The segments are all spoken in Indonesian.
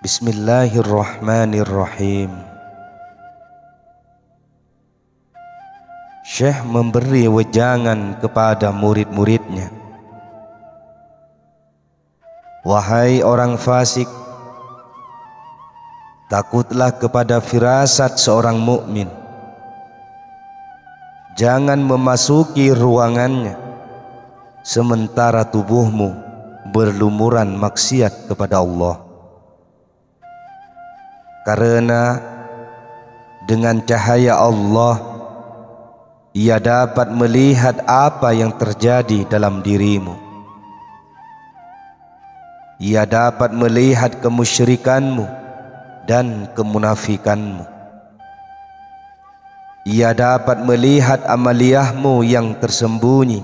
Bismillahirrahmanirrahim. Syekh memberi wejangan kepada murid-muridnya. Wahai orang fasik, takutlah kepada firasat seorang mukmin. Jangan memasuki ruangannya sementara tubuhmu berlumuran maksiat kepada Allah. Karena dengan cahaya Allah ia dapat melihat apa yang terjadi dalam dirimu. Ia dapat melihat kemusyrikanmu dan kemunafikanmu. Ia dapat melihat amaliyahmu yang tersembunyi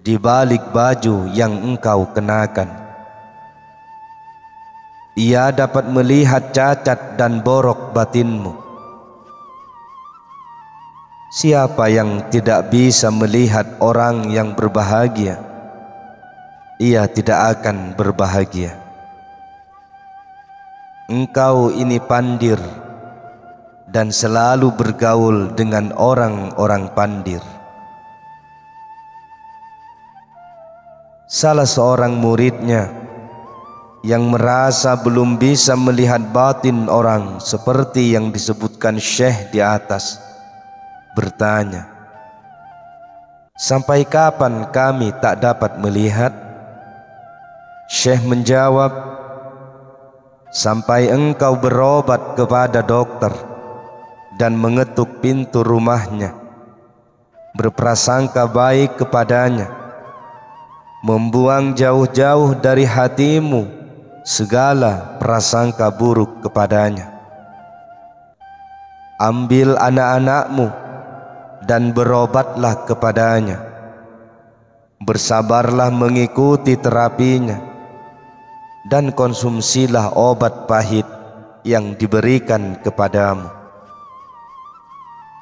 di balik baju yang engkau kenakan. Ia dapat melihat cacat dan borok batinmu. Siapa yang tidak bisa melihat orang yang berbahagia, ia tidak akan berbahagia. Engkau ini pandir dan selalu bergaul dengan orang-orang pandir. Salah seorang muridnya yang merasa belum bisa melihat batin orang seperti yang disebutkan Syekh di atas bertanya, "Sampai kapan kami tak dapat melihat?" Syekh menjawab, "Sampai engkau berobat kepada dokter dan mengetuk pintu rumahnya, berprasangka baik kepadanya, membuang jauh-jauh dari hatimu segala prasangka buruk kepadanya. Ambil anak-anakmu dan berobatlah kepadanya. Bersabarlah mengikuti terapinya dan konsumsilah obat pahit yang diberikan kepadamu.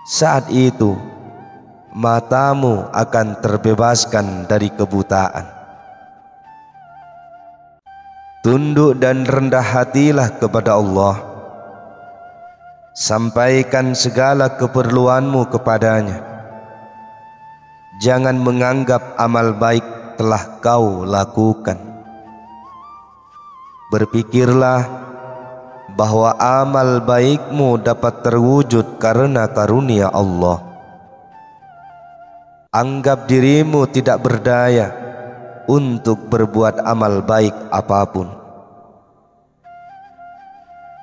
Saat itu matamu akan terbebaskan dari kebutaan. Tunduk dan rendah hatilah kepada Allah. Sampaikan segala keperluanmu kepadanya. Jangan menganggap amal baik telah kau lakukan. Berpikirlah bahwa amal baikmu dapat terwujud karena karunia Allah. Anggap dirimu tidak berdaya untuk berbuat amal baik apapun.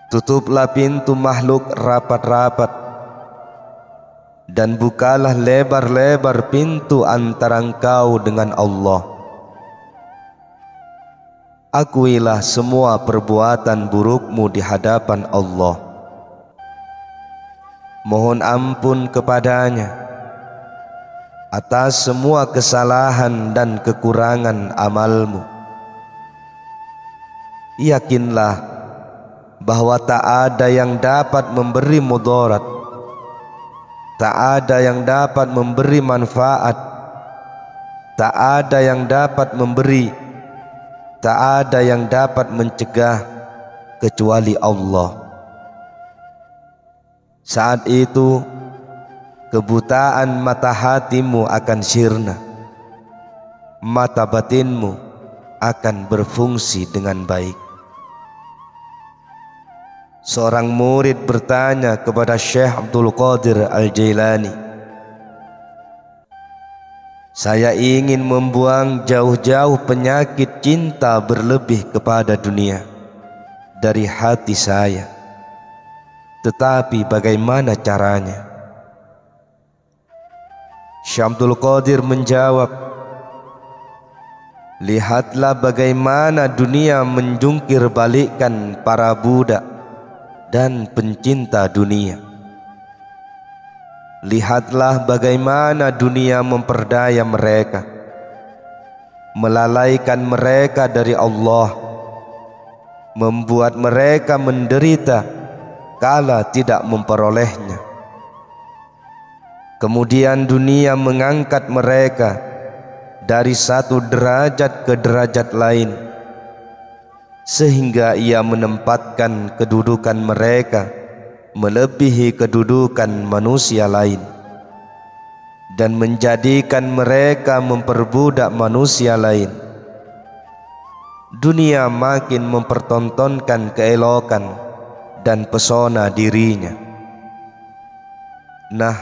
Tutuplah pintu makhluk rapat-rapat dan bukalah lebar-lebar pintu antara engkau dengan Allah. Akuilah semua perbuatan burukmu di hadapan Allah. Mohon ampun kepadanya atas semua kesalahan dan kekurangan amalmu. Yakinlah bahwa tak ada yang dapat memberi mudarat, tak ada yang dapat memberi manfaat, tak ada yang dapat memberi, tak ada yang dapat mencegah kecuali Allah. Saat itu kebutaan mata hatimu akan sirna, mata batinmu akan berfungsi dengan baik. Seorang murid bertanya kepada Syekh Abdul Qadir Al-Jailani, "Saya ingin membuang jauh-jauh penyakit cinta berlebih kepada dunia dari hati saya, tetapi bagaimana caranya?" Syekh Abdul Qadir menjawab, "Lihatlah bagaimana dunia menjungkir balikkan para budak dan pencinta dunia. Lihatlah bagaimana dunia memperdaya mereka, melalaikan mereka dari Allah, membuat mereka menderita kala tidak memperolehnya. Kemudian dunia mengangkat mereka dari satu derajat ke derajat lain sehingga ia menempatkan kedudukan mereka melebihi kedudukan manusia lain dan menjadikan mereka memperbudak manusia lain. Dunia makin mempertontonkan keelokan dan pesona dirinya. Nah,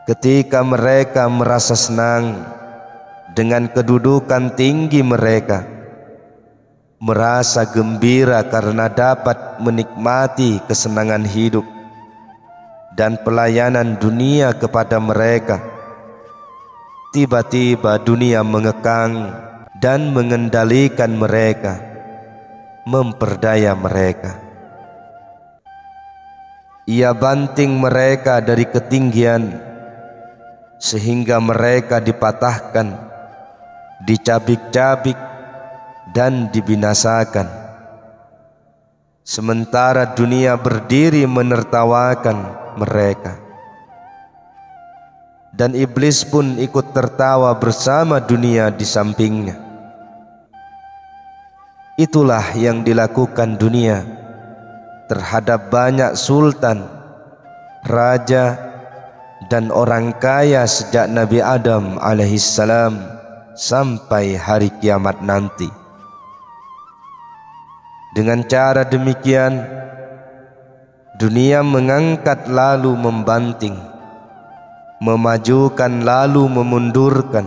ketika mereka merasa senang dengan kedudukan tinggi mereka, merasa gembira karena dapat menikmati kesenangan hidup dan pelayanan dunia kepada mereka, tiba-tiba dunia mengekang dan mengendalikan mereka, memperdaya mereka. Ia banting mereka dari ketinggian sehingga mereka dipatahkan, dicabik-cabik dan dibinasakan. Sementara dunia berdiri menertawakan mereka. Dan iblis pun ikut tertawa bersama dunia di sampingnya. Itulah yang dilakukan dunia terhadap banyak sultan, raja, dan orang kaya sejak Nabi Adam alaihissalam sampai hari kiamat nanti. Dengan cara demikian, dunia mengangkat lalu membanting, memajukan lalu memundurkan,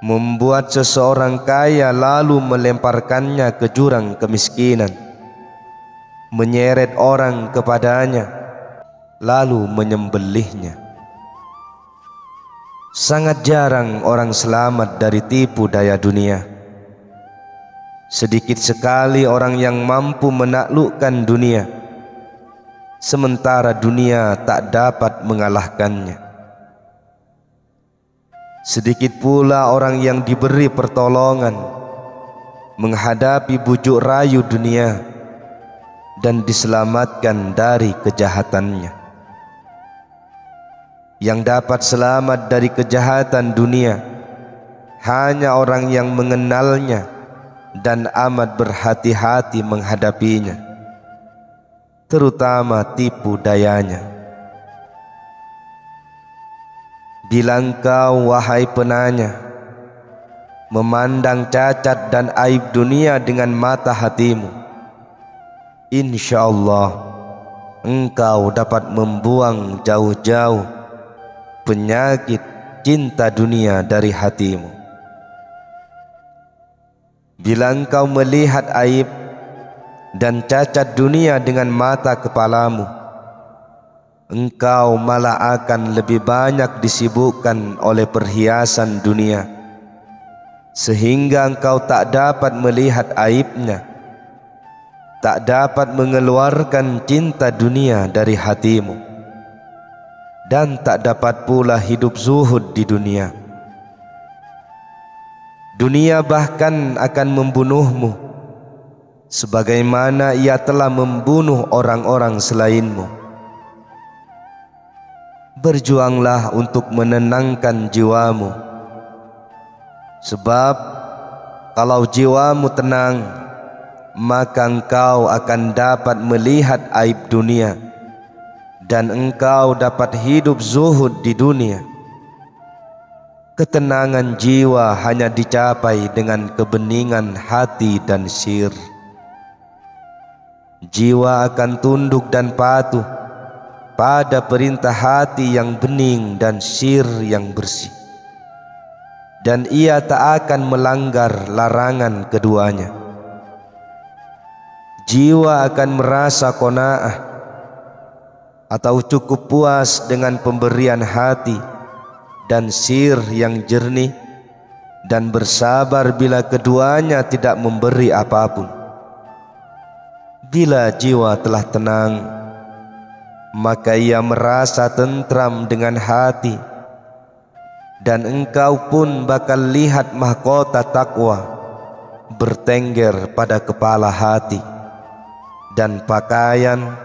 membuat seseorang kaya lalu melemparkannya ke jurang kemiskinan, menyeret orang kepadanya lalu menyembelihnya. Sangat jarang orang selamat dari tipu daya dunia. Sedikit sekali orang yang mampu menaklukkan dunia, sementara dunia tak dapat mengalahkannya. Sedikit pula orang yang diberi pertolongan menghadapi bujuk rayu dunia dan diselamatkan dari kejahatannya. Yang dapat selamat dari kejahatan dunia hanya orang yang mengenalnya dan amat berhati-hati menghadapinya, terutama tipu dayanya. Bila engkau, wahai penanya, memandang cacat dan aib dunia dengan mata hatimu, insya Allah engkau dapat membuang jauh-jauh penyakit cinta dunia dari hatimu. Bila engkau melihat aib dan cacat dunia dengan mata kepalamu, engkau malah akan lebih banyak disibukkan oleh perhiasan dunia, sehingga engkau tak dapat melihat aibnya, tak dapat mengeluarkan cinta dunia dari hatimu, dan tak dapat pula hidup zuhud di dunia. Dunia bahkan akan membunuhmu, sebagaimana ia telah membunuh orang-orang selainmu. Berjuanglah untuk menenangkan jiwamu, sebab kalau jiwamu tenang, maka engkau akan dapat melihat aib dunia dan engkau dapat hidup zuhud di dunia. Ketenangan jiwa hanya dicapai dengan kebeningan hati dan sir. Jiwa akan tunduk dan patuh pada perintah hati yang bening dan sir yang bersih, dan ia tak akan melanggar larangan keduanya. Jiwa akan merasa qanaah atau cukup puas dengan pemberian hati dan sir yang jernih, dan bersabar bila keduanya tidak memberi apapun. Bila jiwa telah tenang, maka ia merasa tentram dengan hati, dan engkau pun bakal lihat mahkota takwa bertengger pada kepala hati, dan pakaian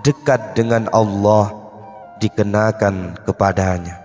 dekat dengan Allah dikenakan kepadanya.